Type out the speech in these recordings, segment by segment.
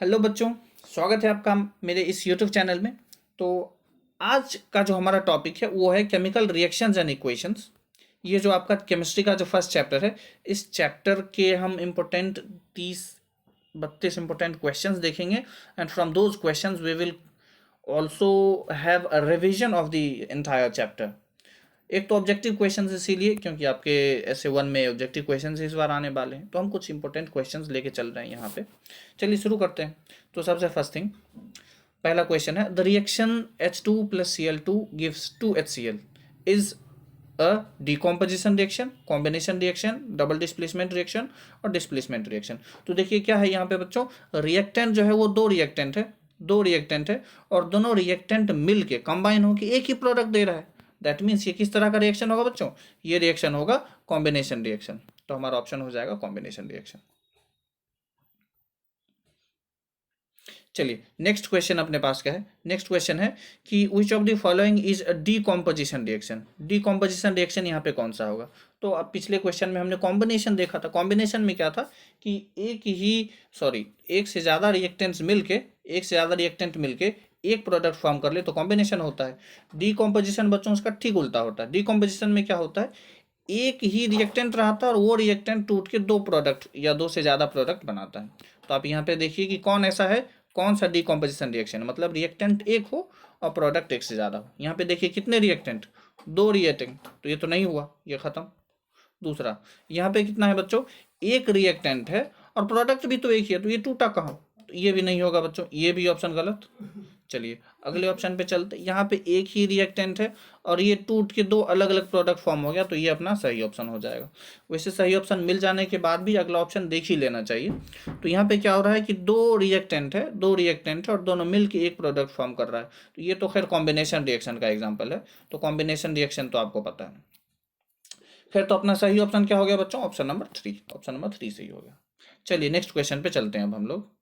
Hello बच्चों, स्वागत है आपका मेरे इस यूट्यूब चैनल में। तो आज का जो हमारा टॉपिक है वो है केमिकल रिएक्शंस एंड इक्वेशंस। ये जो आपका केमिस्ट्री का जो फर्स्ट चैप्टर है, इस चैप्टर के हम इम्पोर्टेंट 30-32 इम्पोर्टेंट क्वेश्चंस देखेंगे and from those questions we will also have a revision of the entire chapter. एक तो ऑब्जेक्टिव क्वेश्चंस इसीलिए क्योंकि आपके ऐसे वन में ऑब्जेक्टिव क्वेश्चंस इस बार आने वाले हैं, तो हम कुछ इंपॉर्टेंट क्वेश्चंस लेके चल रहे हैं यहाँ पे। चलिए शुरू करते हैं। तो सबसे फर्स्ट थिंग, पहला क्वेश्चन है the reaction H2 plus Cl2 gives 2HCl is a decomposition reaction, combination reaction, double displacement reaction और डिस्प्लेसमेंट रिएक्शन। तो देखिए क्या है यहाँ पे बच्चों, रिएक्टेंट जो है वो दो रिएक्टेंट है और दोनों रिएक्टेंट मिल के कंबाइन होकर एक ही प्रोडक्ट दे रहा है। दैट मीन्स ये किस तरह का रिएक्शन होगा बच्चों, ये रिएक्शन होगा कॉम्बिनेशन रिएक्शन। तो हमारा ऑप्शन हो जाएगा कॉम्बिनेशन रिएक्शन। चलिए नेक्स्ट क्वेश्चन अपने पास क्या है। नेक्स्ट क्वेश्चन है कि विच of the following is a decomposition reaction. Decomposition reaction यहाँ पे कौन सा होगा। तो अब पिछले क्वेश्चन में हमने कॉम्बिनेशन देखा था। कॉम्बिनेशन में क्या था कि एक से ज़्यादा रिएक्टेंट मिलके एक प्रोडक्ट फॉर्म कर ले तो कॉम्बिनेशन होता है। डीकॉम्पोजिशन बच्चों उसका ठीक उल्टा होता है। डीकॉम्पोजिशन में क्या होता है, एक ही रिएक्टेंट रहता है और वो रिएक्टेंट टूट के दो प्रोडक्ट या दो से ज़्यादा प्रोडक्ट बनाता है। तो आप यहाँ पे देखिए कि कौन ऐसा है, कौन सा डीकॉम्पोजिशन रिएक्शन, मतलब रिएक्टेंट एक हो और प्रोडक्ट एक से ज़्यादा हो। यहाँ पे देखिए कितने रिएक्टेंट, दो रिएक्टेंट, तो ये तो नहीं हुआ, ये खत्म। दूसरा यहाँ पे कितना है बच्चों, एक रिएक्टेंट है और प्रोडक्ट भी तो एक ही है, तो ये टूटा कहाँ, तो ये भी नहीं होगा बच्चों, ये भी ऑप्शन गलत। चलिए अगले ऑप्शन पे चलते। यहाँ पे एक ही रिएक्टेंट है और ये टूट के दो अलग अलग प्रोडक्ट फॉर्म हो गया, तो ये अपना सही ऑप्शन हो जाएगा। वैसे सही ऑप्शन मिल जाने के बाद भी अगला ऑप्शन देख ही लेना चाहिए। तो यहाँ पे क्या हो रहा है कि दो रिएक्टेंट है और दोनों मिल के एक प्रोडक्ट फॉर्म कर रहा है, तो ये तो खैर कॉम्बिनेशन रिएक्शन का एग्जाम्पल है। तो कॉम्बिनेशन रिएक्शन तो आपको पता है। खैर तो अपना सही ऑप्शन क्या हो गया बच्चों, ऑप्शन नंबर 3। ऑप्शन नंबर 3 सही हो गया। चलिए नेक्स्ट क्वेश्चन पे चलते हैं अब हम लोग।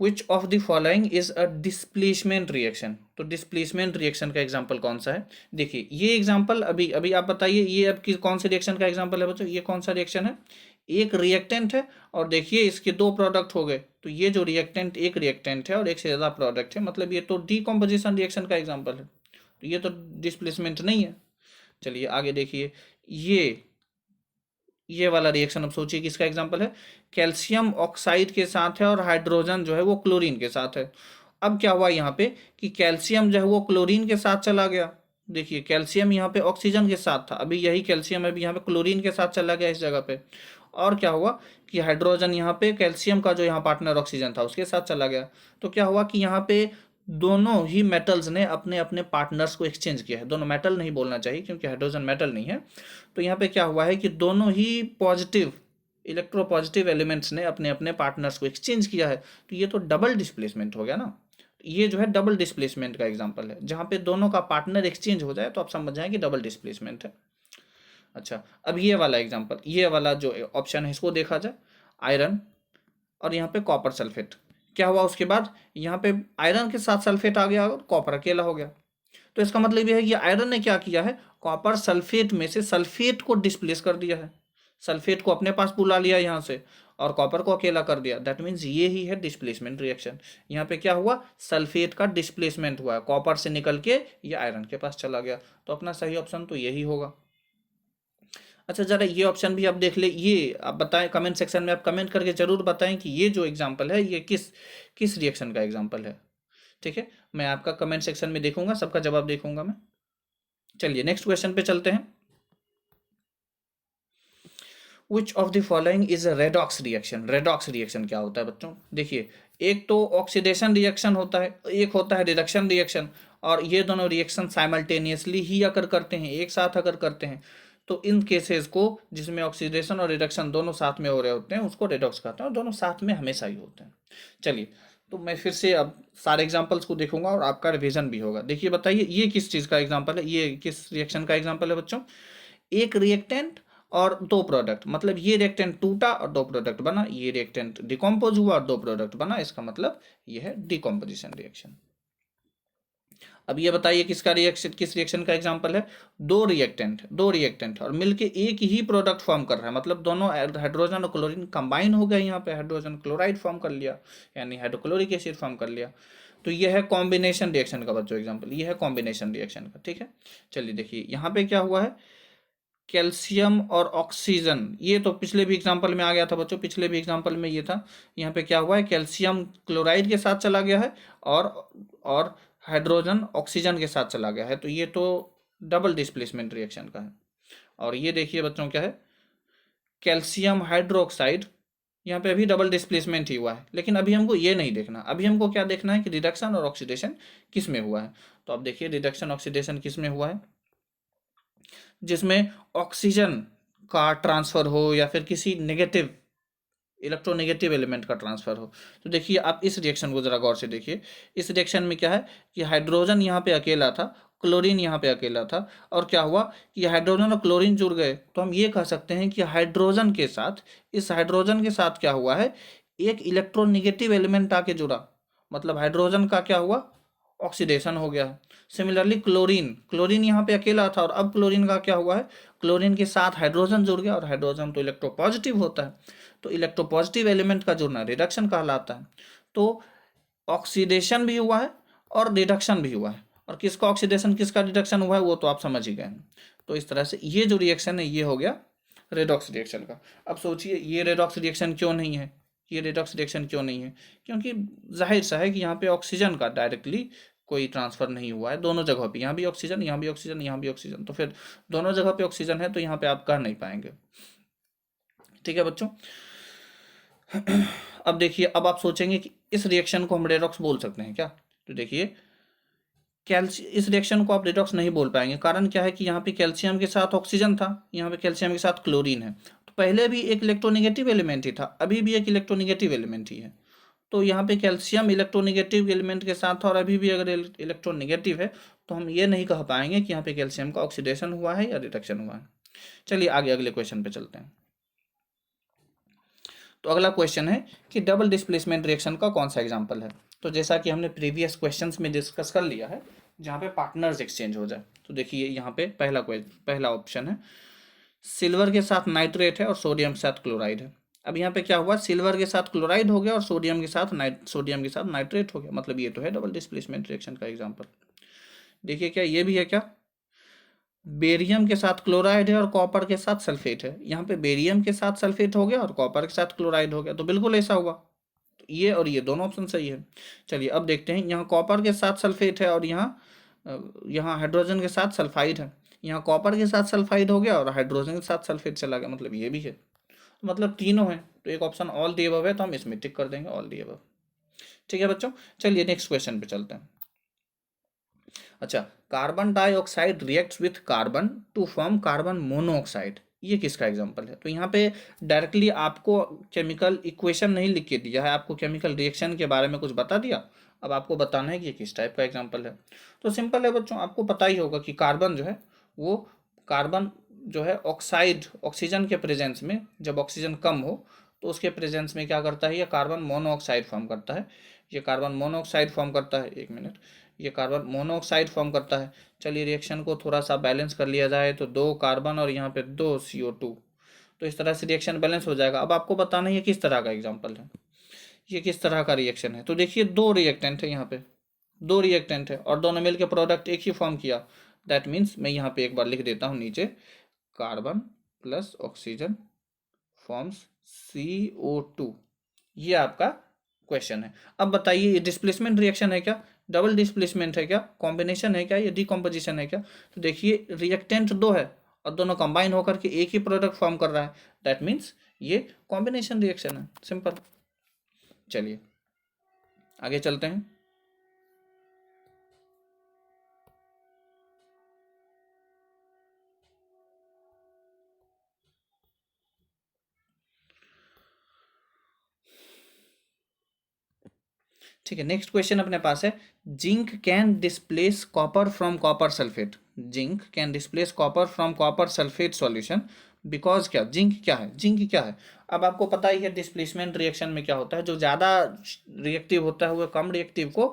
विच of the following is a displacement reaction. तो डिस्प्लेसमेंट रिएक्शन का एग्जांपल कौन सा है। देखिए ये एग्जांपल अभी अभी आप बताइए, ये अब कौन से रिएक्शन का एग्जांपल है बच्चों, ये कौन सा रिएक्शन है। एक रिएक्टेंट है और देखिए इसके दो प्रोडक्ट हो गए, तो ये जो एक रिएक्टेंट है और एक से ज़्यादा प्रोडक्ट है, मतलब ये तो डीकॉम्पोजिशन रिएक्शन का एग्जाम्पल है, तो ये तो डिस्प्लेसमेंट नहीं है। चलिए आगे देखिए, ये वाला रिएक्शन अब सोचिए किसका एग्जांपल है। कैल्शियम ऑक्साइड के साथ है और हाइड्रोजन जो है वो क्लोरीन के साथ है। अब क्या हुआ यहाँ पे कि कैल्शियम जो है वो क्लोरीन के साथ चला गया। देखिए कैल्शियम यहाँ पे ऑक्सीजन के साथ था, अभी यही कैल्शियम अभी यहाँ पे क्लोरीन के साथ चला गया इस जगह पे। और क्या हुआ कि हाइड्रोजन यहाँ पे कैल्शियम का जो यहाँ पार्टनर ऑक्सीजन था उसके साथ चला गया। तो क्या हुआ कि यहाँ पे दोनों ही मेटल्स ने अपने अपने पार्टनर्स को एक्सचेंज किया है। दोनों मेटल नहीं बोलना चाहिए क्योंकि हाइड्रोजन मेटल नहीं है। तो यहाँ पे क्या हुआ है कि दोनों ही पॉजिटिव इलेक्ट्रोपॉजिटिव एलिमेंट्स ने अपने अपने पार्टनर्स को एक्सचेंज किया है, तो ये तो डबल डिस्प्लेसमेंट हो गया ना। ये जो है डबल डिस्प्लेसमेंट का एग्जांपल है, जहाँ पे दोनों का पार्टनर एक्सचेंज हो जाए तो आप समझ जाएं कि डबल डिस्प्लेसमेंट है। अच्छा अब ये वाला एग्जांपल, ये वाला जो ऑप्शन है इसको देखा जाए, आयरन और यहाँ पे कॉपर सल्फेट। क्या हुआ उसके बाद, यहाँ पे आयरन के साथ सल्फेट आ गया और कॉपर अकेला हो गया। तो इसका मतलब यह है कि आयरन ने क्या किया है, कॉपर सल्फेट में से सल्फेट को डिस्प्लेस कर दिया है, सल्फेट को अपने पास बुला लिया यहाँ से और कॉपर को अकेला कर दिया। दैट मीन्स ये ही है डिस्प्लेसमेंट रिएक्शन। यहाँ पे क्या हुआ, सल्फेट का डिस्प्लेसमेंट हुआ, कॉपर से निकल के ये आयरन के पास चला गया। तो अपना सही ऑप्शन तो यही होगा। अच्छा जरा ये ऑप्शन भी आप देख ले, ये आप बताएं कमेंट सेक्शन में, आप कमेंट करके जरूर बताएं कि ये जो एग्जांपल है ये किस किस रिएक्शन का एग्जांपल है। ठीक है, मैं आपका कमेंट सेक्शन में देखूंगा, सबका जवाब देखूंगा मैं। चलिए नेक्स्ट क्वेश्चन पे चलते हैं। विच of the following is a redox reaction. Redox reaction क्या होता है बच्चों, देखिए एक तो ऑक्सीडेशन रिएक्शन होता है, एक होता है रिडक्शन रिएक्शन, और ये दोनों रिएक्शन साइमल्टेनियसली ही अगर करते हैं, एक साथ अगर करते हैं, तो इन केसेस को जिसमें ऑक्सीडेशन और रिडक्शन दोनों साथ में हो रहे होते हैं उसको रेडॉक्स कहते हैं, और दोनों साथ में हमेशा ही होते हैं। चलिए तो मैं फिर से अब सारे एग्जांपल्स को देखूंगा और आपका रिवीजन भी होगा। देखिए बताइए ये किस चीज़ का एग्जांपल है, ये किस रिएक्शन का एग्जांपल है बच्चों। एक रिएक्टेंट और दो प्रोडक्ट, मतलब ये रिएक्टेंट टूटा और दो प्रोडक्ट बना, ये रिएक्टेंट डिकम्पोज हुआ और दो प्रोडक्ट बना, इसका मतलब ये है डिकम्पोजिशन रिएक्शन। अब ये बताइए किसका रिएक्शन, किस रिएक्शन का एग्जांपल है? दो रिएक्टेंट और मिलके एक ही प्रोडक्ट फॉर्म कर रहा है, मतलब दोनों हाइड्रोजन और क्लोरीन कंबाइन हो गए, यहाँ पे हाइड्रोजन क्लोराइड फॉर्म कर लिया, यानी हाइड्रोक्लोरिक एसिड फॉर्म कर लिया। तो ये है कॉम्बिनेशन रिएक्शन का बच्चों एग्जाम्पल, ये है कॉम्बिनेशन रिएक्शन का। ठीक है, चलिए देखिए यहाँ पे क्या हुआ है, कैल्शियम और ऑक्सीजन, ये तो पिछले भी एग्जांपल में आ गया था बच्चों, पिछले भी एग्जांपल में ये था। यहाँ पे क्या हुआ है, कैल्शियम क्लोराइड के साथ चला गया है और और हाइड्रोजन ऑक्सीजन के साथ चला गया है, तो ये तो डबल डिस्प्लेसमेंट रिएक्शन का है। और ये देखिए बच्चों क्या है, कैल्शियम हाइड्रोक्साइड, यहाँ पे अभी डबल डिस्प्लेसमेंट ही हुआ है, लेकिन अभी हमको ये नहीं देखना, अभी हमको क्या देखना है कि रिडक्शन और ऑक्सीडेशन किस में हुआ है। तो अब देखिए रिडक्शन ऑक्सीडेशन किस में हुआ है, जिसमें ऑक्सीजन का ट्रांसफर हो या फिर किसी नेगेटिव इलेक्ट्रोनेगेटिव एलिमेंट का ट्रांसफर हो। तो देखिए आप इस रिएक्शन को जरा गौर से देखिए, इस रिएक्शन में क्या है कि हाइड्रोजन यहाँ पे अकेला था, क्लोरीन यहाँ पे अकेला था, और क्या हुआ कि हाइड्रोजन और क्लोरीन जुड़ गए, तो हम ये कह सकते हैं कि हाइड्रोजन के साथ, इस हाइड्रोजन के साथ क्या हुआ है, एक इलेक्ट्रोनेगेटिव एलिमेंट आके जुड़ा, मतलब हाइड्रोजन का क्या हुआ, ऑक्सीडेशन हो गया है। सिमिलरली क्लोरीन, क्लोरीन यहाँ पे अकेला था और अब क्लोरीन का क्या हुआ है, क्लोरीन के साथ हाइड्रोजन जुड़ गया, और हाइड्रोजन तो इलेक्ट्रोपॉजिटिव होता है, तो इलेक्ट्रोपॉजिटिव एलिमेंट का जुड़ना रिडक्शन कहलाता है। तो ऑक्सीडेशन भी हुआ है और रिडक्शन भी हुआ है, और किसका ऑक्सीडेशन किसका रिडक्शन हुआ है वो तो आप समझ ही गए हैं। तो इस तरह से ये जो रिएक्शन है ये हो गया रेडॉक्स रिएक्शन का। अब सोचिए ये रेडॉक्स रिएक्शन क्यों नहीं है, ये रेडॉक्स रिएक्शन क्यों नहीं है, क्योंकि जाहिर सा है कि यहाँ पे ऑक्सीजन का डायरेक्टली कोई ट्रांसफर नहीं हुआ है दोनों जगह पे, यहाँ भी ऑक्सीजन, यहाँ भी ऑक्सीजन, यहाँ भी ऑक्सीजन, तो फिर दोनों जगह पे ऑक्सीजन है, तो यहाँ पे आप कर नहीं पाएंगे। ठीक है बच्चों। अब देखिए, अब आप सोचेंगे कि इस रिएक्शन को हम रेडॉक्स बोल सकते हैं क्या? तो देखिए इस रिएक्शन को आप रेडॉक्स नहीं बोल पाएंगे, कारण क्या है कि यहाँ पे कैल्शियम के साथ ऑक्सीजन था, यहाँ पे कैल्शियम के साथ क्लोरीन है, तो पहले भी एक इलेक्ट्रोनेगेटिव एलिमेंट ही था, अभी भी एक इलेक्ट्रोनेगेटिव एलिमेंट ही है। तो यहाँ पे कैल्शियम इलेक्ट्रोनेगेटिव एलिमेंट के साथ, और अभी भी अगर इलेक्ट्रोनेगेटिव है, तो हम ये नहीं कह पाएंगे कि यहाँ पे कैल्शियम का ऑक्सीडेशन हुआ है या रिडक्शन हुआ है। चलिए आगे अगले क्वेश्चन पे चलते हैं। तो अगला क्वेश्चन है कि डबल डिस्प्लेसमेंट रिएक्शन का कौन सा एग्जांपल है? तो जैसा कि हमने प्रीवियस क्वेश्चंस में डिस्कस कर लिया है, जहाँ पे पार्टनर्स एक्सचेंज हो जाए, तो देखिए यहाँ पे पहला ऑप्शन है, सिल्वर के साथ नाइट्रेट है और सोडियम के साथ क्लोराइड है। अब यहाँ पे क्या हुआ, सिल्वर के साथ क्लोराइड हो गया और सोडियम के साथ नाइट्रेट हो गया, मतलब ये तो है डबल डिस्प्लेसमेंट रिएक्शन का एग्जाम्पल। देखिए क्या ये भी है क्या, बेरियम के साथ क्लोराइड है और कॉपर के साथ सल्फेट है, यहाँ पे बेरियम के साथ सल्फेट हो गया और कॉपर के साथ क्लोराइड हो गया, तो बिल्कुल ऐसा हुआ, तो ये और ये दोनों ऑप्शन सही है। चलिए अब देखते हैं, यहाँ कॉपर के साथ सल्फेट है और यहाँ हाइड्रोजन के साथ सल्फाइड है, यहाँ कॉपर के साथ सल्फाइड हो गया और हाइड्रोजन के साथ सल्फेट चला गया, मतलब ये भी है, मतलब तीनों है, तो एक ऑप्शन ऑल दी अबव है, तो हम इसमें टिक कर देंगे ऑल दी अबव। ठीक है बच्चों, चलिए नेक्स्ट क्वेश्चन पे चलते हैं। अच्छा, carbon dioxide reacts with carbon to form carbon monoxide, ये किसका एग्जांपल है? तो यहाँ पे डायरेक्टली आपको केमिकल इक्वेशन नहीं लिख के दिया है, आपको केमिकल रिएक्शन के बारे में कुछ बता दिया, अब आपको बताना है कि ये किस टाइप का एग्जांपल है। तो सिंपल है बच्चों, आपको पता ही होगा कि कार्बन जो है वो, कार्बन जो है ऑक्साइड, ऑक्सीजन के प्रेजेंस में, जब ऑक्सीजन कम हो तो उसके प्रेजेंस में क्या करता है, ये कार्बन मोनोऑक्साइड फॉर्म करता है, ये कार्बन मोनोऑक्साइड फॉर्म करता है, एक मिनट, ये कार्बन मोनोऑक्साइड फॉर्म करता है। चलिए रिएक्शन को थोड़ा सा बैलेंस कर लिया जाए, तो 2 कार्बन और यहाँ पे 2 CO2, तो इस तरह से रिएक्शन बैलेंस हो जाएगा। अब आपको बताना है ये किस तरह का एग्जांपल है, ये किस तरह का रिएक्शन है। तो देखिए दो रिएक्टेंट है, यहाँ पे दो रिएक्टेंट है और दोनों मिलकर प्रोडक्ट एक ही फॉर्म किया, दैट मीन्स मैं यहाँ पे एक बार लिख देता हूँ नीचे, carbon plus oxygen forms CO2, ये आपका क्वेश्चन है। अब बताइए ये डिस्प्लेसमेंट रिएक्शन है क्या, डबल डिस्प्लेसमेंट है क्या, कॉम्बिनेशन है क्या, ये डीकॉम्पोजिशन है क्या? तो देखिए रिएक्टेंट दो है और दोनों कंबाइन होकर के एक ही प्रोडक्ट फॉर्म कर रहा है, दैट मीन्स ये कॉम्बिनेशन रिएक्शन है, सिंपल। चलिए आगे चलते हैं। ठीक है, नेक्स्ट क्वेश्चन अपने पास है, zinc can displace copper from copper sulphate, zinc can displace copper from copper sulphate solution because क्या, जिंक क्या है, जिंक क्या है? अब आपको पता ही है डिस्प्लेसमेंट रिएक्शन में क्या होता है, जो ज़्यादा रिएक्टिव होता है वो कम रिएक्टिव को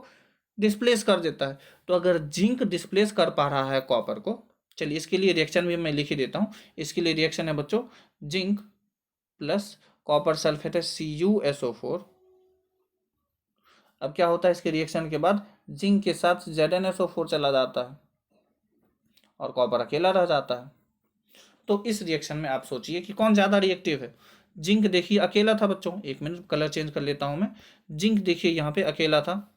डिस्प्लेस कर देता है। तो अगर जिंक डिस्प्लेस कर पा रहा है कॉपर को, चलिए इसके लिए रिएक्शन भी मैं लिख ही देता हूँ। इसके लिए रिएक्शन है बच्चों, जिंक प्लस कॉपर सल्फेट है CuSO4। अब क्या होता है इसके रिएक्शन के बाद, जिंक के साथ ZnSO4 चला जाता है और कॉपर अकेला रह जाता है। तो इस रिएक्शन में आप सोचिए कि कौन ज़्यादा रिएक्टिव है। जिंक देखिए अकेला था बच्चों, एक मिनट कलर चेंज कर लेता हूं मैं। जिंक देखिए यहाँ पे अकेला था,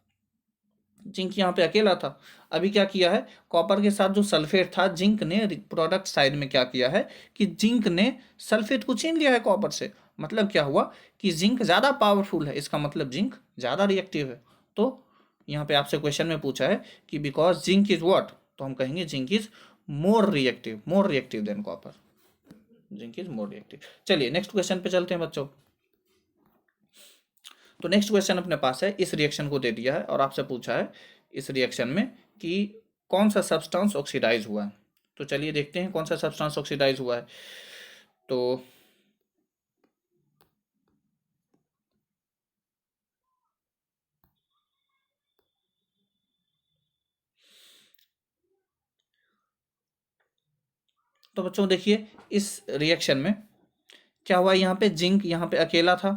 जिंक यहाँ पे अकेला था। अभी क्या किया है, कॉपर के साथ जो सल्फेट था, जिंक ने प्रोडक्ट साइड में क्या किया है कि जिंक ने सल्फेट को छीन लिया है कॉपर से। मतलब क्या हुआ कि जिंक ज़्यादा पावरफुल है, इसका मतलब जिंक ज़्यादा रिएक्टिव है। तो यहाँ पे आपसे क्वेश्चन में पूछा है कि बिकॉज जिंक इज व्हाट, तो हम कहेंगे zinc is more reactive than copper. Zinc is more reactive. चलिए नेक्स्ट क्वेश्चन पे चलते हैं बच्चों। तो नेक्स्ट क्वेश्चन अपने पास है, इस रिएक्शन को दे दिया है और आपसे पूछा है इस रिएक्शन में कि कौन सा सब्सटेंस ऑक्सीडाइज हुआ है। तो चलिए देखते हैं कौन सा सब्सटेंस ऑक्सीडाइज हुआ है। तो बच्चों देखिए इस रिएक्शन में क्या हुआ, यहाँ पे जिंक यहाँ पे अकेला था।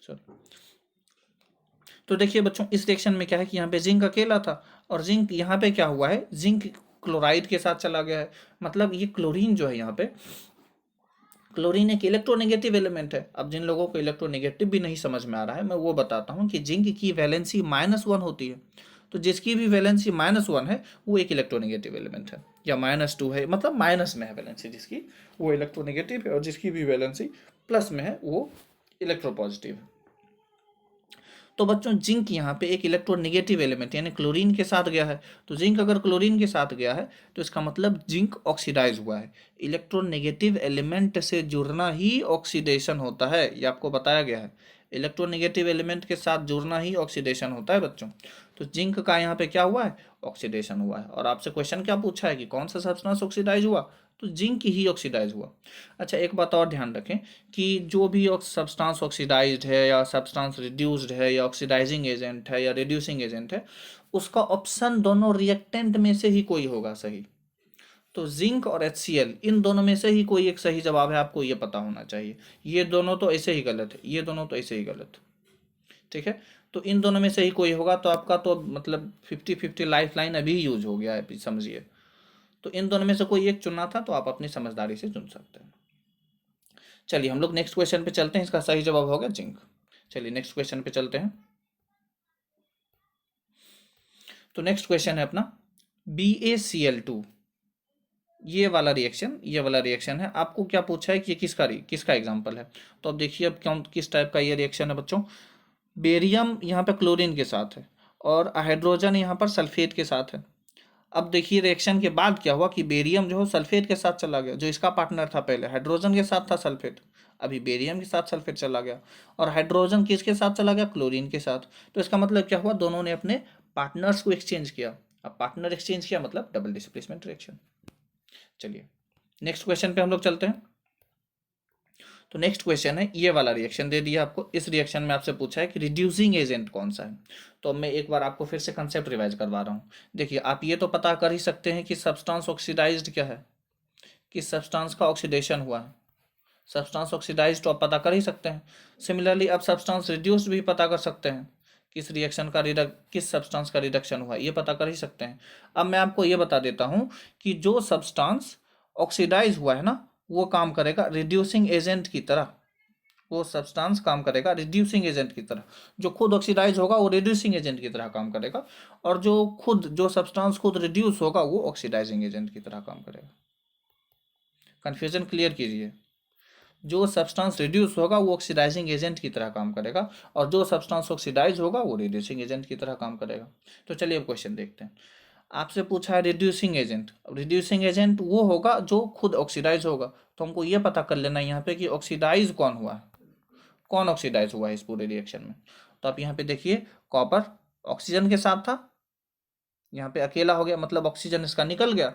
चलो तो देखिए बच्चों इस रिएक्शन में क्या है कि यहाँ पे जिंक अकेला था और जिंक यहाँ पे क्या हुआ है, जिंक क्लोराइड के साथ चला गया है। मतलब ये क्लोरीन जो है यहाँ पे, क्लोरीन एक इलेक्ट्रोनेगेटिव एलिमेंट है। अब जिन लोगों को इलेक्ट्रोनेगेटिव भी नहीं समझ में आ रहा है, मैं वो बताता हूँ कि जिंक की वैलेंसी -1 होती है। तो जिसकी भी वैलेंसी -1 है वो एक इलेक्ट्रोनेगेटिव एलिमेंट है, या -2 है, मतलब माइनस में है वैलेंसी जिसकी, वो इलेक्ट्रोनेगेटिव है, और जिसकी भी वैलेंसी प्लस में है वो इलेक्ट्रोपॉजिटिव है। तो बच्चों जिंक यहाँ पे एक इलेक्ट्रोनेगेटिव एलिमेंट यानी क्लोरीन के साथ गया है। तो जिंक अगर क्लोरीन के साथ गया है तो इसका मतलब जिंक ऑक्सीडाइज हुआ है। इलेक्ट्रोनेगेटिव एलिमेंट से जुड़ना ही ऑक्सीडेशन होता है, ये आपको बताया गया है। इलेक्ट्रोनेगेटिव एलिमेंट के साथ जुड़ना ही ऑक्सीडेशन होता है बच्चों। तो जिंक का यहाँ पे क्या हुआ है, ऑक्सीडेशन हुआ है। और आपसे क्वेश्चन क्या पूछा है कि कौन सा सब्सटेंस ऑक्सीडाइज हुआ, तो जिंक ही ऑक्सीडाइज हुआ। अच्छा एक बात और ध्यान रखें कि जो भी सब्सटेंस ऑक्सीडाइज्ड है या सब्सटेंस रिड्यूस्ड है या ऑक्सीडाइजिंग एजेंट है या रिड्यूसिंग एजेंट है, उसका ऑप्शन दोनों रिएक्टेंट में से ही कोई होगा सही। तो जिंक और HCl इन दोनों में से ही कोई एक सही जवाब है, आपको ये पता होना चाहिए। ये दोनों तो ऐसे ही गलत है, ये दोनों तो ऐसे ही गलत है, ठीक है। तो इन दोनों में से ही कोई होगा, तो आपका तो मतलब 50-50 लाइफ लाइन अभी यूज हो गया है, समझिए। तो इन दोनों में से कोई एक चुनना था, तो आप अपनी समझदारी से चुन सकते हैं। चलिए हम लोग नेक्स्ट क्वेश्चन पे चलते हैं, इसका सही जवाब होगा जिंक। चलिए नेक्स्ट क्वेश्चन पे चलते हैं। तो नेक्स्ट क्वेश्चन है अपना BaCl2। ये वाला रिएक्शन है। आपको क्या पूछा है कि ये किसका एग्जांपल है। तो अब देखिए अब कौन किस टाइप का ये रिएक्शन है बच्चों। बेरियम यहाँ पे क्लोरीन के साथ है और हाइड्रोजन यहाँ पर सल्फेट के साथ है। अब देखिए रिएक्शन के बाद क्या हुआ कि बेरियम जो है सल्फेट के साथ चला गया, जो इसका पार्टनर था पहले हाइड्रोजन के साथ था सल्फेट, अभी बेरियम के साथ सल्फेट चला गया। और हाइड्रोजन किसके साथ चला गया, क्लोरीन के साथ। तो इसका मतलब क्या हुआ, दोनों ने अपने पार्टनर्स को एक्सचेंज किया। अब पार्टनर एक्सचेंज किया मतलब डबल डिस्प्लेसमेंट रिएक्शन। चलिए नेक्स्ट क्वेश्चन पे हम लोग चलते हैं। तो नेक्स्ट क्वेश्चन है, ये वाला रिएक्शन दे दिया आपको। इस रिएक्शन में आपसे पूछा है कि रिड्यूसिंग एजेंट कौन सा है। तो मैं एक बार आपको फिर से कंसेप्ट रिवाइज करवा रहा हूँ। देखिए आप ये तो पता कर ही सकते हैं कि सब्सटेंस ऑक्सीडाइज्ड क्या है, किस सब्सटेंस का ऑक्सीडेशन हुआ है। सब्सटेंस ऑक्सीडाइज्ड तो आप पता कर ही सकते हैं। सिमिलरली आप सब्सटेंस रिड्यूस्ड भी पता कर सकते हैं, किस रिएक्शन का किस सब्सटेंस का रिडक्शन हुआ ये पता कर ही सकते हैं। अब मैं आपको ये बता देता हूँ कि जो सब्सटेंस ऑक्सीडाइज हुआ है ना, वो काम करेगा रिड्यूसिंग एजेंट की तरह। वो सब्सटेंस काम करेगा रिड्यूसिंग एजेंट की तरह। जो खुद ऑक्सीडाइज होगा वो रिड्यूसिंग एजेंट की तरह काम करेगा, और जो सब्सटेंस खुद रिड्यूस होगा वो ऑक्सीडाइजिंग एजेंट की तरह काम करेगा। कन्फ्यूजन क्लियर कीजिए। जो सब्सटेंस रिड्यूस होगा वो ऑक्सीडाइजिंग एजेंट की तरह काम करेगा, और जो सब्सटेंस ऑक्सीडाइज होगा वो रिड्यूसिंग एजेंट की तरह काम करेगा। तो चलिए अब क्वेश्चन देखते हैं। आपसे पूछा है रिड्यूसिंग एजेंट। अब रिड्यूसिंग एजेंट वो होगा जो खुद ऑक्सीडाइज होगा। तो हमको ये पता कर लेना है यहाँ पे कि ऑक्सीडाइज कौन हुआ है, कौन ऑक्सीडाइज हुआ है इस पूरे रिएक्शन में। तो आप यहाँ पे देखिए कॉपर ऑक्सीजन के साथ था, यहाँ पे अकेला हो गया, मतलब ऑक्सीजन इसका निकल गया।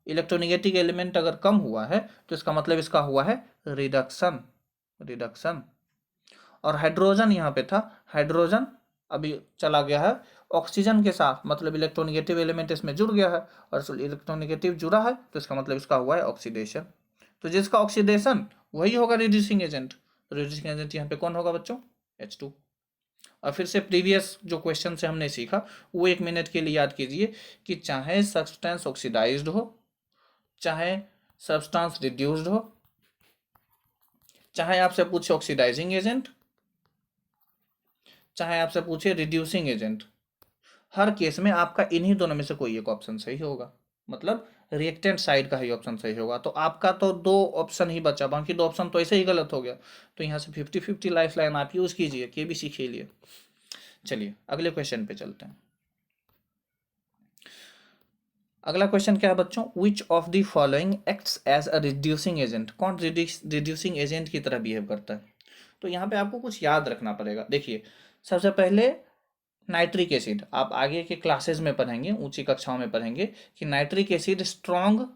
इलेक्ट्रोनेगेटिव एलिमेंट अगर कम हुआ है तो इसका मतलब इसका हुआ है रिडक्शन। रिडक्शन। और हाइड्रोजन यहाँ पे था, हाइड्रोजन अभी चला गया है ऑक्सीजन के साथ, मतलब इलेक्ट्रोनेगेटिव एलिमेंट इसमें जुड़ गया है, और इलेक्ट्रोनेगेटिव जुड़ा है तो इसका मतलब इसका हुआ है ऑक्सीडेशन। तो जिसका ऑक्सीडेशन वही होगा रिड्यूसिंग एजेंट। तो रिड्यूसिंग एजेंट यहाँ पे कौन होगा बच्चों? H2। और फिर से प्रीवियस जो क्वेश्चन से हमने सीखा वो 1 मिनट के लिए याद कीजिए कि चाहे सब्सटेंस ऑक्सीडाइज्ड हो, चाहे सब्सटेंस रिड्यूस्ड हो, चाहे आपसे पूछे ऑक्सीडाइजिंग एजेंट, चाहे आपसे पूछे रिड्यूसिंग एजेंट, हर केस में आपका इन्हीं दोनों में से कोई एक ऑप्शन सही होगा, मतलब रिएक्टेंट साइड का ही ऑप्शन सही होगा। तो आपका तो 2 ऑप्शन ही बचा, बाकी 2 ऑप्शन तो ऐसे ही गलत हो गया। तो यहाँ से 50-50 लाइफ लाइन आप यूज कीजिए, केबीसी खेलिए। चलिए अगले क्वेश्चन पे चलते हैं। अगला क्वेश्चन क्या है बच्चों? Which of the following acts as a reducing agent? कौन रिड्यूसिंग एजेंट की तरह बिहेव करता है? तो यहाँ पे आपको कुछ याद रखना पड़ेगा। देखिए सबसे पहले नाइट्रिक एसिड, आप आगे के क्लासेस में पढ़ेंगे, ऊंची कक्षाओं में पढ़ेंगे कि nitric acid strong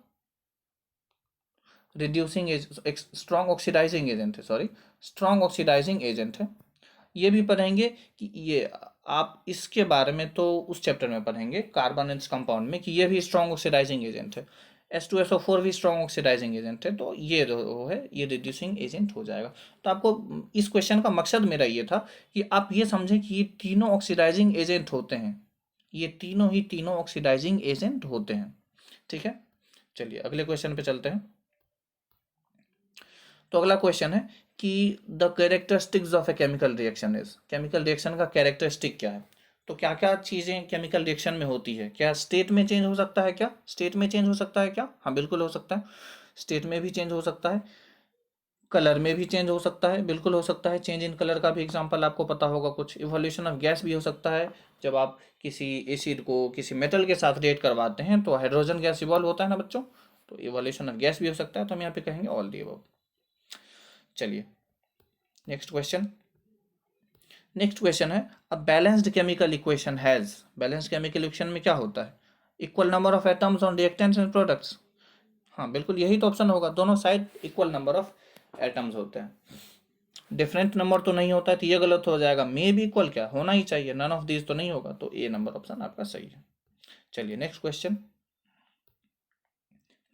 reducing strong oxidizing agent है, सॉरी स्ट्रॉन्ग ऑक्सीडाइजिंग एजेंट है। ये भी पढ़ेंगे कि ये आप इसके बारे में तो उस चैप्टर में पढ़ेंगे कार्बोनेट्स कंपाउंड में कि ये भी स्ट्रॉन्ग ऑक्सीडाइजिंग एजेंट है। H2SO4 भी स्ट्रॉन्ग ऑक्सीडाइजिंग एजेंट है। तो ये जो है ये रिड्यूसिंग एजेंट हो जाएगा। तो आपको इस क्वेश्चन का मकसद मेरा ये था कि आप ये समझें कि ये तीनों ऑक्सीडाइजिंग एजेंट होते हैं, ये तीनों ऑक्सीडाइजिंग एजेंट होते हैं। ठीक है, चलिए अगले क्वेश्चन पे चलते हैं। तो अगला क्वेश्चन है कि the characteristics of a chemical reaction is, chemical reaction का कैरेक्टरिस्टिक क्या है? तो क्या क्या चीज़ें केमिकल रिएक्शन में होती है? क्या स्टेट में चेंज हो सकता है? क्या स्टेट में चेंज हो सकता है? क्या हाँ बिल्कुल हो सकता है, स्टेट में भी चेंज हो सकता है, कलर में भी चेंज हो सकता है, बिल्कुल हो सकता है। चेंज इन कलर का भी एग्जांपल आपको पता होगा कुछ। इवोल्यूशन ऑफ गैस भी हो सकता है, जब आप किसी एसिड को किसी मेटल के साथ रिएक्ट करवाते हैं तो हाइड्रोजन गैस इवॉल्व होता है ना बच्चों, तो इवोल्यूशन ऑफ गैस भी हो सकता है। तो हम यहाँ पे कहेंगे ऑल दी अबव। चलिए नेक्स्ट क्वेश्चन। नेक्स्ट क्वेश्चन है a balanced chemical equation has, balanced chemical equation में क्या होता है? Equal number of atoms on reactants and products. हाँ बिल्कुल यही तो ऑप्शन होगा, दोनों side equal number of atoms होते हैं। डिफरेंट नंबर तो नहीं होता है तो ये गलत हो जाएगा। मे भी इक्वल, क्या होना ही चाहिए, नन ऑफ दीज तो नहीं होगा, तो ए नंबर ऑप्शन आपका सही है। चलिए next question.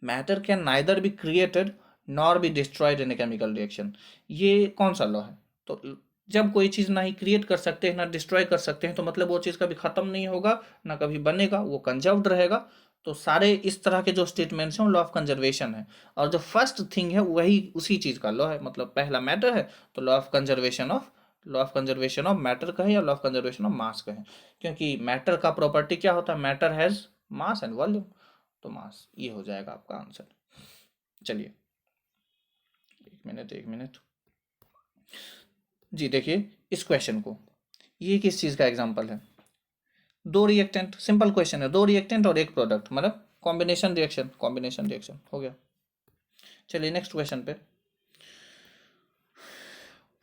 Matter can neither be created nor be destroyed in a chemical reaction. ये कौन सा लॉ है? तो जब कोई चीज़ ना ही क्रिएट कर सकते हैं ना डिस्ट्रॉय कर सकते हैं तो मतलब वो चीज़ कभी ख़त्म नहीं होगा ना कभी बनेगा, वो कंजर्व्ड रहेगा। तो सारे इस तरह के जो स्टेटमेंट्स हैं वो लॉ ऑफ कंजर्वेशन है। और जो फर्स्ट थिंग है वही उसी चीज़ का लॉ है, मतलब पहला मैटर है तो law of conservation of matter का है या law of conservation of mass का है। क्योंकि मैटर का प्रॉपर्टी क्या होता है? Matter has mass and volume, तो मास ये हो जाएगा आपका आंसर। चलिए एक मिनट जी, देखिए इस क्वेश्चन को, ये किस चीज़ का एग्जांपल है? दो रिएक्टेंट, सिंपल क्वेश्चन है, दो रिएक्टेंट और एक प्रोडक्ट, मतलब कॉम्बिनेशन रिएक्शन हो गया। चलिए नेक्स्ट क्वेश्चन पे।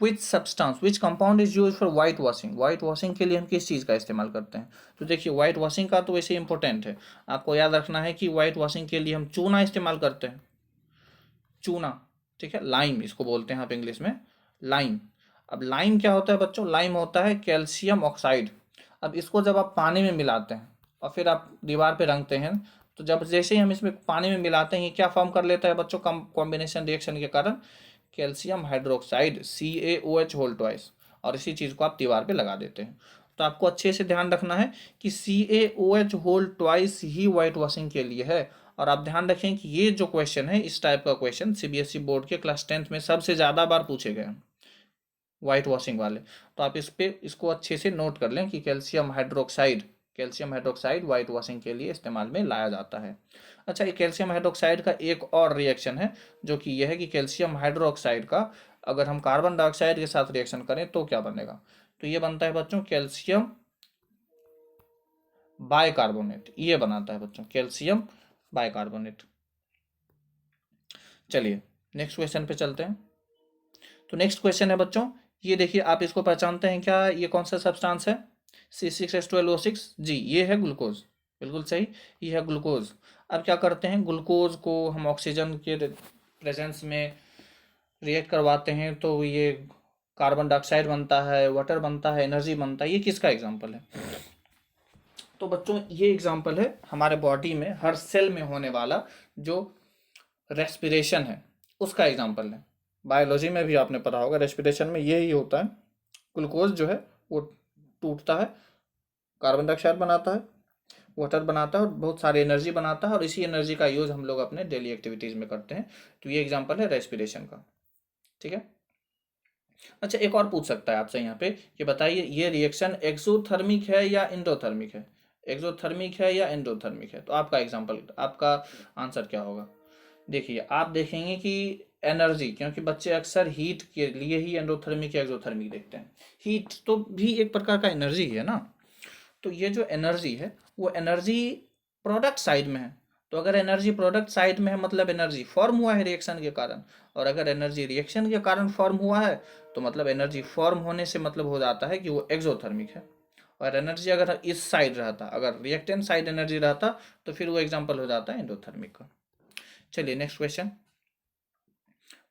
Which compound is use for white washing, white washing के लिए हम किस चीज़ का इस्तेमाल करते हैं? तो देखिए वाइट वॉशिंग का तो वैसे इंपॉर्टेंट है, आपको याद रखना है कि वाइट वॉशिंग के लिए हम चूना इस्तेमाल करते हैं, चूना। ठीक है, लाइम इसको बोलते हैं आप इंग्लिश में, लाइम। अब लाइम क्या होता है बच्चों? लाइम होता है कैल्शियम ऑक्साइड। अब इसको जब आप पानी में मिलाते हैं और फिर आप दीवार पे रंगते हैं, तो जब जैसे ही हम इसमें पानी में मिलाते हैं ये क्या फॉर्म कर लेता है बच्चों? कॉम्बिनेशन रिएक्शन के कारण calcium hydroxide CaOH whole twice, और इसी चीज़ को आप दीवार पे लगा देते हैं। तो आपको अच्छे से ध्यान रखना है कि CaOH होल ट्वाइस ही वाइट वॉशिंग के लिए है। और आप ध्यान रखें कि ये जो क्वेश्चन है, इस टाइप का क्वेश्चन CBSE बोर्ड के क्लास 10th में सबसे ज़्यादा बार पूछे गए हैं, वाइट वॉशिंग वाले। तो आप इसको अच्छे से नोट कर लें कि कैल्शियम हाइड्रोक्साइड वाइट वॉशिंग के लिए इस्तेमाल में लाया जाता है। अच्छा, ये कैल्शियम हाइड्रोक्साइड का एक और रिएक्शन है जो कि यह है कि कैल्शियम हाइड्रोक्साइड का अगर हम कार्बन डाइऑक्साइड के साथ रिएक्शन करें तो क्या बनेगा? तो ये बनता है बच्चों कैल्शियम बाइकार्बोनेट, ये बनाता है बच्चों कैल्शियम बाइकार्बोनेट। चलिए नेक्स्ट क्वेश्चन पे चलते हैं। तो नेक्स्ट क्वेश्चन है बच्चों, ये देखिए आप इसको पहचानते हैं क्या? ये कौन सा सब्सटेंस है? C6H12O6 जी, ये है ग्लूकोज, बिल्कुल सही, ये है ग्लूकोज। अब क्या करते हैं, ग्लूकोज को हम ऑक्सीजन के प्रेजेंस में रिएक्ट करवाते हैं तो ये कार्बन डाइऑक्साइड बनता है, वाटर बनता है, एनर्जी बनता है, ये किसका एग्जाम्पल है? तो बच्चों ये एग्जाम्पल है हमारे बॉडी में हर सेल में होने वाला जो रेस्पिरेशन है उसका एग्जाम्पल है। बायोलॉजी में भी आपने पढ़ा होगा, रेस्पिरेशन में यही होता है, ग्लूकोज जो है वो टूटता है, कार्बन डाइऑक्साइड बनाता है, वाटर बनाता है और बहुत सारी एनर्जी बनाता है, और इसी एनर्जी का यूज हम लोग अपने डेली एक्टिविटीज में करते हैं। तो ये एग्जाम्पल है रेस्पिरेशन का। ठीक है। अच्छा, एक और पूछ सकता है आपसे यहाँ पे कि बताइए ये रिएक्शन एक्सोथर्मिक है या एंडोथर्मिक है? एक्सोथर्मिक है या एंडोथर्मिक है? तो आपका एग्जाम्पल, आपका आंसर क्या होगा? देखिए आप देखेंगे कि एनर्जी, क्योंकि बच्चे अक्सर हीट के लिए ही एंडोथर्मिक या एक्सोथर्मिक देखते हैं। हीट तो भी एक प्रकार का एनर्जी है ना। तो ये जो एनर्जी है वो एनर्जी प्रोडक्ट साइड में है। तो अगर एनर्जी प्रोडक्ट साइड में है मतलब एनर्जी फॉर्म हुआ है रिएक्शन के कारण, और अगर एनर्जी रिएक्शन के कारण फॉर्म हुआ है तो मतलब एनर्जी फॉर्म होने से मतलब हो जाता है कि वो एक्सोथर्मिक है। और एनर्जी अगर इस साइड रहता, अगर रिएक्टेंट साइड एनर्जी रहता तो फिर वो एग्जाम्पल हो जाता है एंडोथर्मिक का। चलिए next question.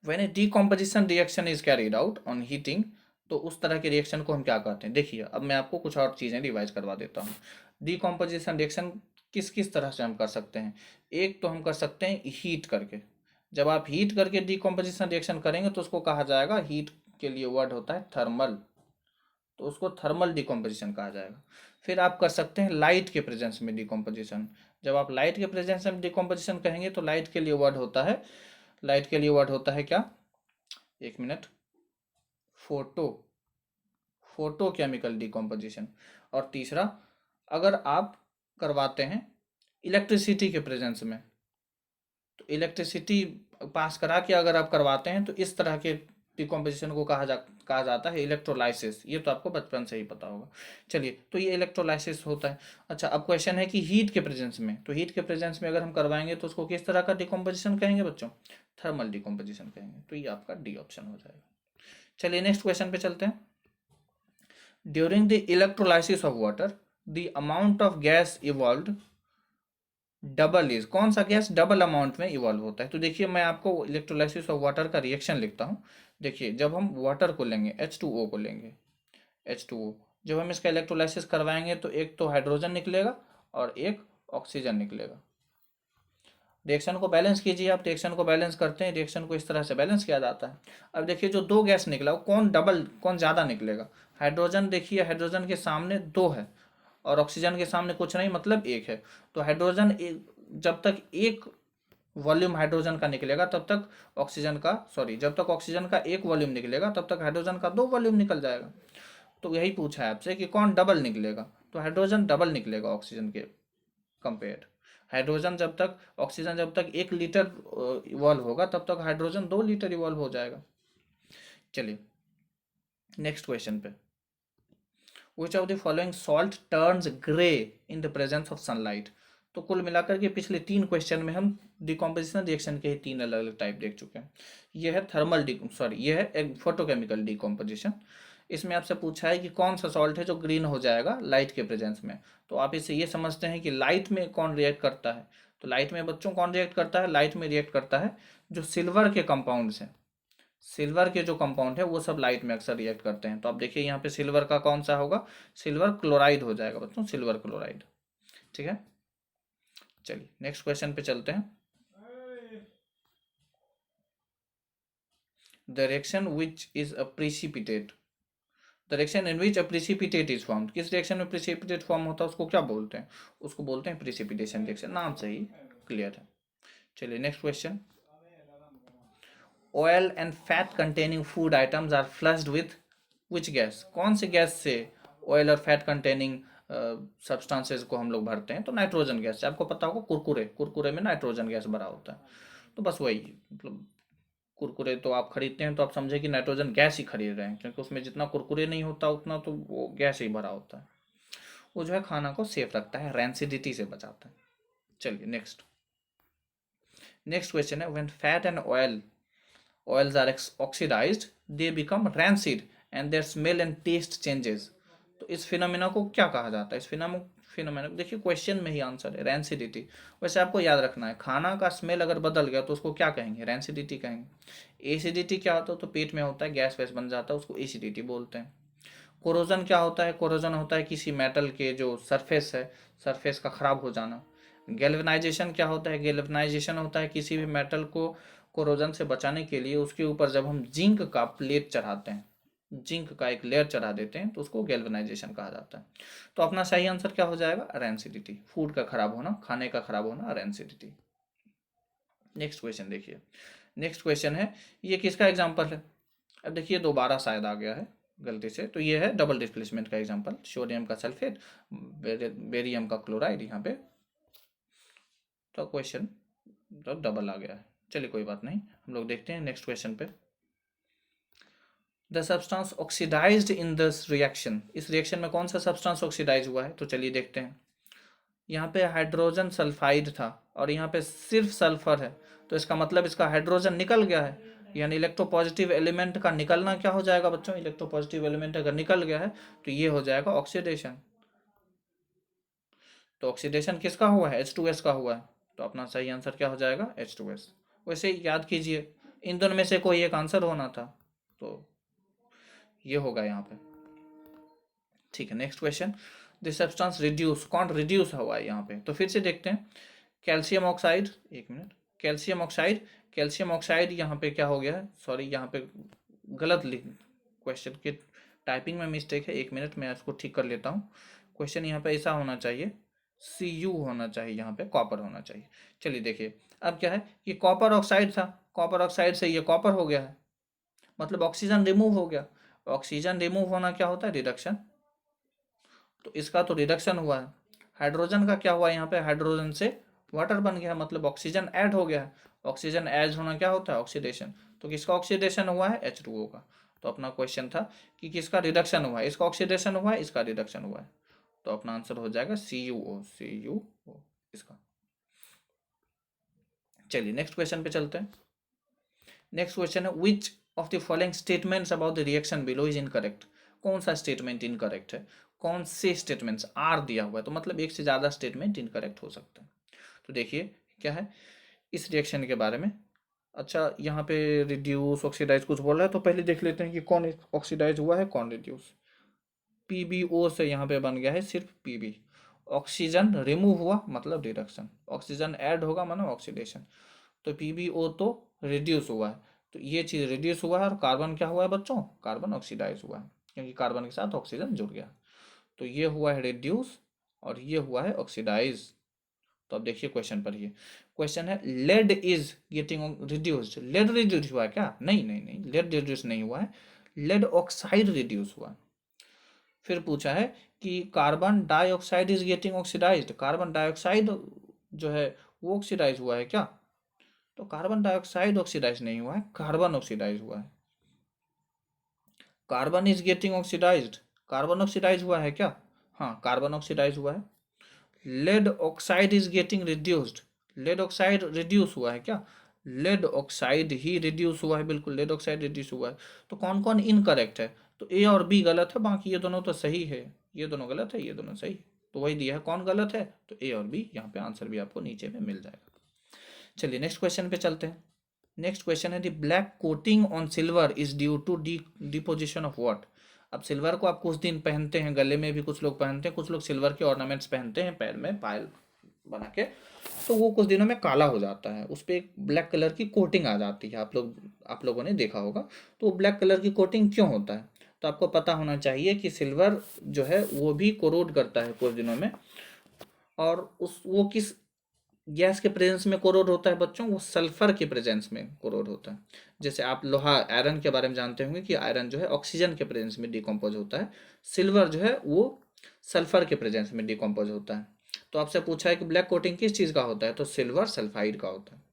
When A decomposition reaction is carried out on heating, तो उस तरह के रिएक्शन को हम क्या कहते हैं? देखिए अब मैं आपको कुछ और चीज़ें रिवाइज करवा देता हूँ। डीकॉम्पोजिशन रिएक्शन किस किस तरह से हम कर सकते हैं? एक तो हम कर सकते हैं हीट करके। जब आप हीट करके डीकॉम्पोजिशन रिएक्शन करेंगे तो उसको कहा जाएगा, हीट के लिए वर्ड होता है थर्मल, तो उसको थर्मल डिकम्पोजिशन कहा जाएगा। फिर आप कर सकते हैं लाइट के प्रेजेंस में डिकम्पोजिशन। जब आप लाइट के प्रेजेंस में डिकम्पोजिशन कहेंगे तो लाइट के लिए वर्ड होता है, लाइट के लिए वर्ड होता है क्या, एक minute, photo, photo chemical decomposition. और तीसरा, अगर आप करवाते हैं इलेक्ट्रिसिटी के प्रेजेंस में, तो इलेक्ट्रिसिटी पास करा के अगर आप करवाते हैं तो इस तरह के डिकम्पोजिशन को कहा जाता है इलेक्ट्रोलाइसिस। ये तो आपको बचपन से ही पता होगा। चलिए, तो ये इलेक्ट्रोलाइसिस होता है। अच्छा, अब क्वेश्चन है कि हीट के प्रेजेंस में, तो हीट के प्रेजेंस में अगर हम करवाएंगे तो उसको किस तरह का डिकम्पोजिशन कहेंगे बच्चों? थर्मल डिकम्पोजिशन कहेंगे। तो ये आपका डी ऑप्शन हो जाएगा। चलिए नेक्स्ट क्वेश्चन पे चलते हैं। During the electrolysis of water the amount of gas evolve double is, कौन सा गैस डबल अमाउंट में इवॉल्व होता है? तो देखिए मैं आपको इलेक्ट्रोलाइसिस ऑफ वाटर का रिएक्शन लिखता हूँ। देखिए जब हम वाटर को लेंगे, H2O को लेंगे, H2O, जब हम इसका इलेक्ट्रोलाइसिस करवाएंगे तो एक तो हाइड्रोजन निकलेगा और एक ऑक्सीजन निकलेगा। रिएक्शन को बैलेंस कीजिए आप, रिएक्शन को बैलेंस करते हैं, रिएक्शन को इस तरह से बैलेंस किया जाता है। अब देखिए जो दो गैस निकला वो कौन डबल, कौन ज़्यादा निकलेगा? हाइड्रोजन, देखिए हाइड्रोजन के सामने दो है और ऑक्सीजन के सामने कुछ नहीं मतलब एक है। तो हाइड्रोजन जब तक एक वॉल्यूम हाइड्रोजन का निकलेगा तब तक ऑक्सीजन का, सॉरी, जब तक ऑक्सीजन का एक वॉल्यूम निकलेगा तब तक हाइड्रोजन का दो वॉल्यूम निकल जाएगा। तो यही पूछा है आपसे कि कौन डबल निकलेगा, तो हाइड्रोजन डबल निकलेगा ऑक्सीजन के कंपेयर। हाइड्रोजन जब तक, ऑक्सीजन जब तक 1 लीटर इवॉल्व होगा तब तक हाइड्रोजन 2 लीटर इवॉल्व हो जाएगा। चलिए नेक्स्ट क्वेश्चन पे। विच of the following salt turns grey in the presence of sunlight? तो कुल मिलाकर के पिछले 3 क्वेश्चन में हम डिकम्पोजिशन रिएक्शन के ही 3 अलग अलग टाइप देख चुके हैं। ये है थर्मल सॉरी, ये है एक फोटोकेमिकल डिकम्पोजिशन। इसमें आपसे पूछा है कि कौन सा सॉल्ट है जो ग्रीन हो जाएगा लाइट के प्रेजेंस में। तो आप इससे ये समझते हैं कि लाइट में कौन रिएक्ट करता है। तो लाइट में बच्चों कौन रिएक्ट करता है? लाइट में रिएक्ट करता है जो सिल्वर के कंपाउंड्स हैं, सिल्वर के जो कंपाउंड है वो सब लाइट में अक्सर रिएक्ट करते हैं। तो आप देखिए यहाँ पे सिल्वर का कौन सा होगा? सिल्वर क्लोराइड हो जाएगा बच्चों, सिल्वर क्लोराइड। ठीक है, चलिए नेक्स्ट क्वेश्चन पे चलते हैं। The reaction which is a precipitate, the reaction in which a precipitate is formed, किस रिएक्शन में प्रिसिपिटेट फॉर्म होता है उसको क्या बोलते हैं? उसको बोलते हैं प्रिसिपिटेशन रिएक्शन, नाम से ही क्लियर है। चलिए next question. Oil and fat containing food items are flushed with which gas, कौन से गैस से ऑयल और फैट कंटेनिंग सब्सटेंसेस को हम लोग भरते हैं? तो नाइट्रोजन गैस से। आपको पता होगा कुरकुरे, कुरकुरे में नाइट्रोजन गैस भरा होता है। तो बस वही, मतलब कुरकुरे तो आप खरीदते हैं तो आप समझे कि नाइट्रोजन गैस ही खरीद रहे हैं, क्योंकि उसमें जितना कुरकुरे नहीं होता उतना तो वो गैस ही भरा होता है। वो जो है खाना को सेफ रखता है, रैंसिडिटी से बचाता है। चलिए नेक्स्ट, नेक्स्ट क्वेश्चन है when fat and oils are oxidized they become rancid and their smell and taste changes। तो इस फिनोमिना को क्या कहा जाता है? इस फिनोमेना, देखिए क्वेश्चन में ही आंसर है, रैंसिडिटी। वैसे आपको याद रखना है, खाना का स्मेल अगर बदल गया तो उसको क्या कहेंगे, रैंसिडिटी कहेंगे। एसिडिटी क्या होता है, तो पेट में होता है, गैस वैस बन जाता है, उसको एसिडिटी बोलते हैं। कोरोजन क्या होता है, कोरोजन होता है किसी मेटल के जो सरफेस है, सरफेस का खराब हो जाना। गैल्वेनाइजेशन क्या होता है, गैल्वेनाइजेशन होता है किसी भी मेटल को कोरोजन से बचाने के लिए उसके ऊपर जब हम जिंक का प्लेट चढ़ाते हैं, जिंक का एक लेयर चढ़ा देते हैं, तो उसको गैल्वेनाइजेशन कहा जाता है। तो अपना सही आंसर क्या हो जाएगा, रैंसिडिटी, फूड का खराब होना, खाने का खराब होना, रैंसिडिटी। नेक्स्ट क्वेश्चन देखिए, नेक्स्ट क्वेश्चन है, ये किसका एग्जाम्पल है। अब देखिए दोबारा शायद आ गया है गलती से, तो ये है डबल डिस्प्लेसमेंट का एग्जांपल, सोडियम का सल्फेट, बेरियम का क्लोराइड यहाँ पे, तो क्वेश्चन तो डबल आ गया है। चलिए कोई बात नहीं, हम लोग देखते हैं नेक्स्ट क्वेश्चन पे। The substance oxidized in this reaction, इस रिएक्शन में कौन सा सब्सटेंस ऑक्सीडाइज हुआ है, तो चलिए देखते हैं। यहाँ पे हाइड्रोजन सल्फाइड था और यहाँ पे सिर्फ सल्फर है, तो इसका मतलब इसका हाइड्रोजन निकल गया है, यानी इलेक्ट्रोपॉजिटिव एलिमेंट का निकलना क्या हो जाएगा बच्चों, इलेक्ट्रोपॉजिटिव एलिमेंट अगर निकल गया है तो ये हो जाएगा ऑक्सीडेशन। तो ऑक्सीडेशन किसका हुआ है, H2S का हुआ है, तो अपना सही आंसर क्या हो जाएगा, H2S। वैसे याद कीजिए इन दोनों में से कोई एक आंसर होना था, तो ये होगा यहाँ पे। ठीक है, next question, this substance reduce, कौन रिड्यूस हुआ है यहाँ पे, तो फिर से देखते हैं। कैल्शियम ऑक्साइड, एक minute, calcium oxide, calcium oxide यहाँ पे क्या हो गया है, सॉरी यहाँ पे गलत लिख, क्वेश्चन के टाइपिंग में मिस्टेक है, एक मिनट मैं इसको ठीक कर लेता हूँ। क्वेश्चन यहाँ पे ऐसा होना चाहिए, Cu होना चाहिए, यहाँ पे कॉपर होना चाहिए। चलिए देखिए, अब क्या है कि कॉपर ऑक्साइड था, कॉपर ऑक्साइड से ये कॉपर हो गया है, मतलब ऑक्सीजन रिमूव हो गया। ऑक्सीजन रिमूव होना क्या होता है, रिडक्शन, तो इसका तो रिडक्शन हुआ है। हाइड्रोजन का क्या हुआ यहाँ पे, हाइड्रोजन से वाटर बन गया, मतलब ऑक्सीजन ऐड हो गया है। ऑक्सीजन ऐड होना क्या होता है, ऑक्सीडेशन, तो किसका ऑक्सीडेशन हुआ है, H2O का। तो अपना क्वेश्चन था कि किसका रिडक्शन हुआ है, इसका ऑक्सीडेशन हुआ है, इसका रिडक्शन हुआ है, तो अपना आंसर हो जाएगा CuO, CuO इसका। चलिए नेक्स्ट क्वेश्चन पे चलते हैं। नेक्स्ट क्वेश्चन है, विच of the following statements about the reaction below is incorrect, कौन सा स्टेटमेंट इनकरेक्ट है, कौन से स्टेटमेंट्स, आर दिया हुआ है तो मतलब एक से ज़्यादा स्टेटमेंट इनकरेक्ट हो सकता है। तो देखिए क्या है इस रिएक्शन के बारे में। अच्छा यहाँ पे रिड्यूस ऑक्सीडाइज कुछ बोल रहा है, तो पहले देख लेते हैं कि कौन ऑक्सीडाइज हुआ है, कौन रिड्यूस। PbO से यहाँ पे बन गया है सिर्फ Pb। ऑक्सीजन रिमूव हुआ मतलब रिडक्शन, ऑक्सीजन ऐड होगा मतलब ऑक्सीडेशन, तो PbO तो रिड्यूस हुआ है, तो ये चीज़ रिड्यूस हुआ है, और कार्बन क्या हुआ है बच्चों, कार्बन ऑक्सीडाइज हुआ है, क्योंकि कार्बन के साथ ऑक्सीजन जुड़ गया, तो ये हुआ है रिड्यूस और ये हुआ है ऑक्सीडाइज। तो अब देखिए क्वेश्चन पर, ये क्वेश्चन है, lead is getting reduced, lead reduce हुआ है क्या, नहीं नहीं नहीं, लेड रिड्यूस नहीं हुआ है, लेड ऑक्साइड रिड्यूस हुआ है। फिर पूछा है कि carbon dioxide is getting oxidized, carbon dioxide जो है वो ऑक्सीडाइज हुआ है क्या, तो कार्बन डाइऑक्साइड ऑक्सीडाइज नहीं हुआ है, कार्बन ऑक्सीडाइज हुआ है। Carbon is getting oxidized, carbon oxidize हुआ है क्या, हाँ कार्बन ऑक्सीडाइज हुआ है। Lead oxide is getting reduced, lead oxide reduce हुआ है क्या, लेड ऑक्साइड ही रिड्यूस हुआ है, बिल्कुल लेड ऑक्साइड रिड्यूस हुआ है। तो कौन कौन इनकरेक्ट है, तो ए और बी गलत है, बाकी ये दोनों तो सही है, ये दोनों गलत है, ये दोनों सही है, तो वही दिया है, कौन गलत है, तो ए और बी, यहाँ पे आंसर भी आपको नीचे में मिल जाएगा। चलिए नेक्स्ट क्वेश्चन पे चलते हैं। नेक्स्ट क्वेश्चन है, the black coating on silver is due to deposition of what. अब सिल्वर को आप कुछ दिन पहनते हैं, गले में भी कुछ लोग पहनते हैं, कुछ लोग सिल्वर के ऑर्नामेंट्स पहनते हैं पैर में, पायल बना के, तो वो कुछ दिनों में काला हो जाता है, उस पर एक ब्लैक कलर की कोटिंग आ जाती है, आप लोगों ने देखा होगा। तो ब्लैक कलर की कोटिंग क्यों होता है, तो आपको पता होना चाहिए कि सिल्वर जो है वो भी कोरोड करता है कुछ दिनों में, और उस वो किस गैस के प्रेजेंस में कोरोड होता है बच्चों, वो सल्फर के प्रेजेंस में कोरोड होता है। जैसे आप लोहा आयरन के बारे में जानते होंगे कि आयरन जो है ऑक्सीजन के प्रेजेंस में डिकम्पोज होता है, सिल्वर जो है वो सल्फर के प्रेजेंस में डिकम्पोज होता है। तो आपसे पूछा है कि ब्लैक कोटिंग किस चीज़ का होता है, तो सिल्वर सल्फाइड का होता है।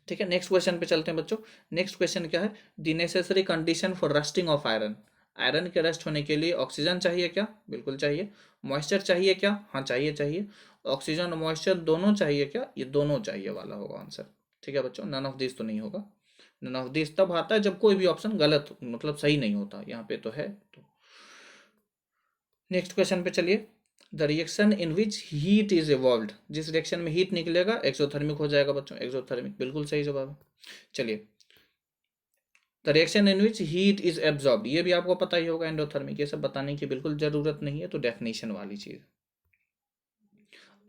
ठीक है, नेक्स्ट क्वेश्चन पे चलते हैं बच्चों। नेक्स्ट क्वेश्चन क्या है, the necessary condition for rusting of iron, iron के रस्ट होने के लिए ऑक्सीजन चाहिए क्या, बिल्कुल चाहिए। मॉइस्चर चाहिए क्या, हाँ चाहिए चाहिए। ऑक्सीजन और मॉइस्चर दोनों चाहिए क्या, ये दोनों चाहिए वाला होगा आंसर। ठीक है बच्चों, नन ऑफ दिस तो नहीं होगा, नन ऑफ दिस तब आता है जब कोई भी ऑप्शन गलत मतलब सही नहीं होता, यहाँ पे तो है। तो नेक्स्ट क्वेश्चन पे चलिए। The reaction in which heat is evolved, जिस रिएक्शन में हीट निकलेगा एक्सोथर्मिक हो जाएगा बच्चों, एक्सोथर्मिक बिल्कुल सही जवाब है। चलिए, the reaction in which heat is absorbed, ये भी आपको पता ही होगा, एंडोथर्मिक, ये सब बताने की बिल्कुल जरूरत नहीं है, तो डेफिनेशन वाली चीज।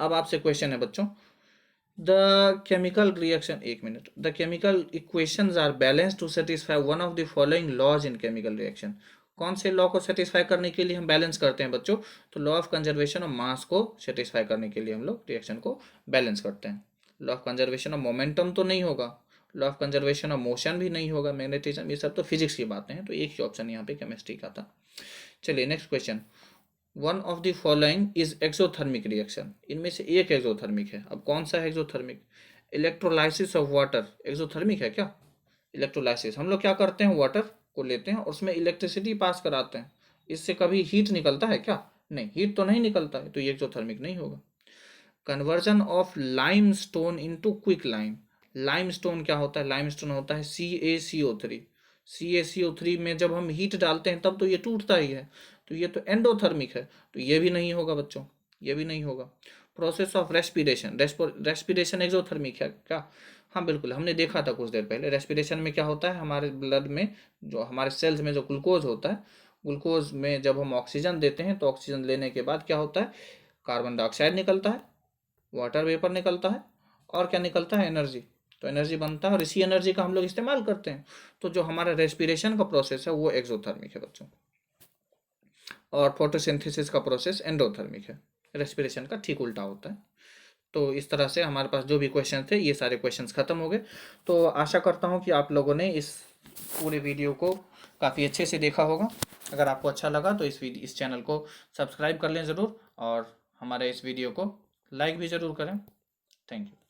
अब आपसे क्वेश्चन है बच्चों, द केमिकल रिएक्शन, एक minute, the chemical equations are balance to satisfy one of the following laws in chemical reaction. कौन से लॉ को सेटिस्फाई करने के लिए हम बैलेंस करते हैं बच्चों? तो law of conservation of mass को सेटिस्फाई करने के लिए हम लोग रिएक्शन को बैलेंस करते हैं। Law of conservation of momentum तो नहीं होगा, law of conservation of motion भी नहीं होगा, मैग्नेटिज्म, ये सब तो फिजिक्स की बातें हैं, तो एक ही ऑप्शन यहाँ पे केमिस्ट्री का था। चलिए next question, one of the following is exothermic reaction, इनमें से एक एक्सोथर्मिक है। अब कौन सा है exothermic? Electrolysis of water exothermic है क्या? इलेक्ट्रोलाइसिस, हम लोग क्या करते हैं, वाटर को लेते हैं और उसमें इलेक्ट्रिसिटी पास कराते हैं, इससे कभी हीट निकलता है क्या? नहीं, हीट तो नहीं निकलता है, तो ये एक्सोथर्मिक नहीं होगा। Conversion of lime stone into quick lime, lime stone क्या होता है? लाइम स्टोन होता है CaCO3, CaCO3 में जब हम हीट डालते हैं तब तो ये टूटता ही है, तो ये तो एंडोथर्मिक है, तो ये भी नहीं होगा बच्चों, ये भी नहीं होगा। Process of respiration, respiration exothermic है क्या? हाँ बिल्कुल, हमने देखा था कुछ देर पहले, रेस्पिरेशन में क्या होता है, हमारे ब्लड में जो हमारे सेल्स में जो ग्लूकोज होता है, ग्लूकोज में जब हम ऑक्सीजन देते हैं तो ऑक्सीजन लेने के बाद क्या होता है, कार्बन डाइऑक्साइड निकलता है, वाटर वेपर निकलता है, और क्या निकलता है, एनर्जी। तो एनर्जी बनता है और इसी एनर्जी का हम लोग इस्तेमाल करते हैं, तो जो हमारा रेस्पिरेशन का प्रोसेस है वो एक्सोथर्मिक है बच्चों, और फोटोसिंथेसिस का प्रोसेस एंडोथर्मिक है, रेस्पिरेशन का ठीक उल्टा होता है। तो इस तरह से हमारे पास जो भी क्वेश्चन थे ये सारे क्वेश्चंस खत्म हो गए। तो आशा करता हूँ कि आप लोगों ने इस पूरे वीडियो को काफ़ी अच्छे से देखा होगा। अगर आपको अच्छा लगा तो इस चैनल को सब्सक्राइब कर लें ज़रूर, और हमारे इस वीडियो को लाइक भी ज़रूर करें। Thank you.